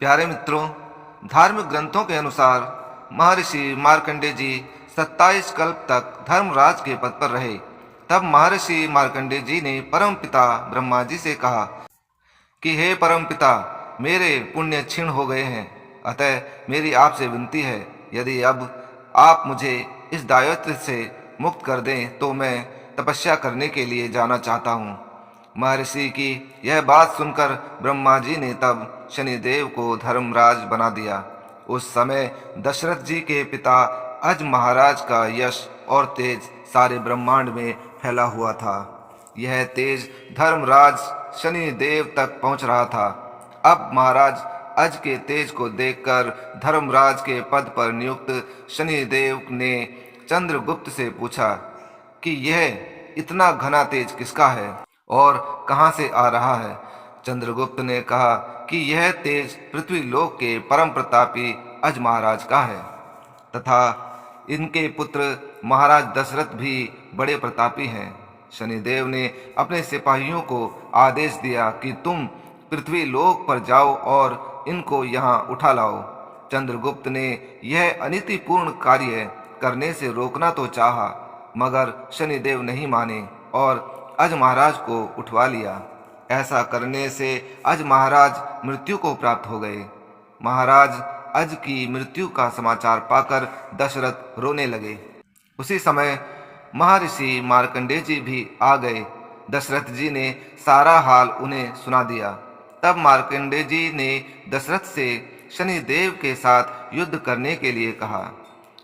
प्यारे मित्रों, धार्मिक ग्रंथों के अनुसार महर्षि मार्कंडेय जी 27 कल्प तक धर्मराज के पद पर रहे। तब महर्षि मार्कंडेय जी ने परमपिता ब्रह्मा जी से कहा कि हे परमपिता, मेरे पुण्य क्षीण हो गए हैं, अतः मेरी आपसे विनती है, यदि अब आप मुझे इस दायित्व से मुक्त कर दें तो मैं तपस्या करने के लिए जाना चाहता हूँ। महर्षि की यह बात सुनकर ब्रह्मा जी ने तब शनिदेव को धर्मराज बना दिया। उस समय दशरथ जी के पिता अज महाराज का यश और तेज सारे ब्रह्मांड में फैला हुआ था। यह तेज धर्मराज शनिदेव तक पहुंच रहा था। अब महाराज अज के तेज को देखकर धर्मराज के पद पर नियुक्त शनिदेव ने चंद्रगुप्त से पूछा कि यह इतना घना तेज किसका है और कहाँ से आ रहा है। चंद्रगुप्त ने कहा कि यह तेज पृथ्वी लोक के परम प्रतापी अज महाराज का है तथा इनके पुत्र महाराज दशरथ भी बड़े प्रतापी हैं। शनिदेव ने अपने सिपाहियों को आदेश दिया कि तुम पृथ्वी लोक पर जाओ और इनको यहाँ उठा लाओ। चंद्रगुप्त ने यह अनीतिपूर्ण कार्य करने से रोकना तो चाहा, मगर शनिदेव नहीं माने और अज महाराज को उठवा लिया। ऐसा करने से अज महाराज मृत्यु को प्राप्त हो गए। महाराज अज की मृत्यु का समाचार पाकर दशरथ रोने लगे। उसी समय महर्षि मार्कंडेय जी भी आ गए। दशरथ जी ने सारा हाल उन्हें सुना दिया। तब मार्कंडेय जी ने दशरथ से शनिदेव के साथ युद्ध करने के लिए कहा।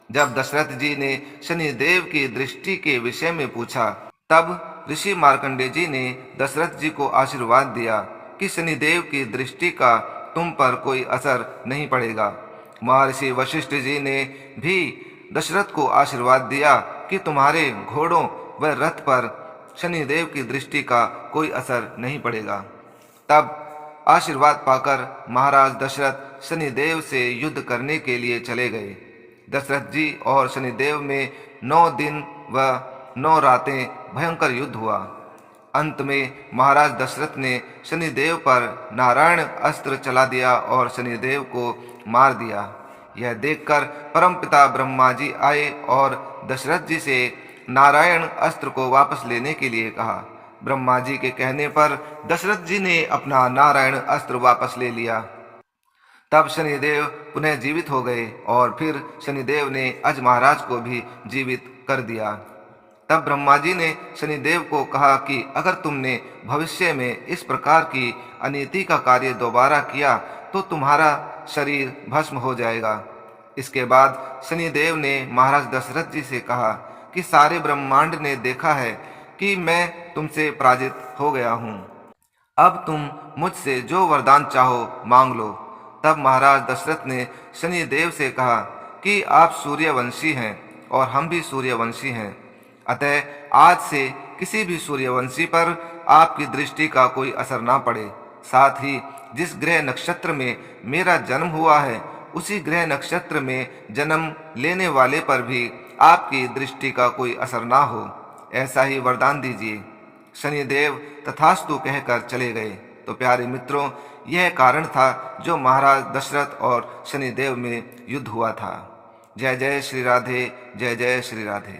जब दशरथ जी ने शनिदेव की दृष्टि के विषय में पूछा, तब ऋषि मार्कंडेय जी ने दशरथ जी को आशीर्वाद दिया कि शनिदेव की दृष्टि का तुम पर कोई असर नहीं पड़ेगा। महर्षि वशिष्ठ जी ने भी दशरथ को आशीर्वाद दिया कि तुम्हारे घोड़ों व रथ पर शनिदेव की दृष्टि का कोई असर नहीं पड़ेगा। तब आशीर्वाद पाकर महाराज दशरथ शनिदेव से युद्ध करने के लिए चले गए। दशरथ जी और शनिदेव में 9 दिन व 9 रातें भयंकर युद्ध हुआ। अंत में महाराज दशरथ ने शनिदेव पर नारायण अस्त्र चला दिया और शनिदेव को मार दिया। यह देखकर परमपिता ब्रह्मा जी आए और दशरथ जी से नारायण अस्त्र को वापस लेने के लिए कहा। ब्रह्मा जी के कहने पर दशरथ जी ने अपना नारायण अस्त्र वापस ले लिया। तब शनिदेव पुनः जीवित हो गए और फिर शनिदेव ने अज महाराज को भी जीवित कर दिया। तब ब्रह्मा जी ने शनिदेव को कहा कि अगर तुमने भविष्य में इस प्रकार की अनीति का कार्य दोबारा किया तो तुम्हारा शरीर भस्म हो जाएगा। इसके बाद शनिदेव ने महाराज दशरथ जी से कहा कि सारे ब्रह्मांड ने देखा है कि मैं तुमसे पराजित हो गया हूँ। अब तुम मुझसे जो वरदान चाहो मांग लो। तब महाराज दशरथ ने शनिदेव से कहा कि आप सूर्यवंशी हैं और हम भी सूर्यवंशी हैं, अतः आज से किसी भी सूर्यवंशी पर आपकी दृष्टि का कोई असर ना पड़े। साथ ही जिस ग्रह नक्षत्र में मेरा जन्म हुआ है उसी ग्रह नक्षत्र में जन्म लेने वाले पर भी आपकी दृष्टि का कोई असर ना हो, ऐसा ही वरदान दीजिए। शनिदेव तथास्तु कहकर चले गए। तो प्यारे मित्रों, यह कारण था जो महाराज दशरथ और शनिदेव में युद्ध हुआ था। जय जय श्री राधे, जय जय श्री राधे।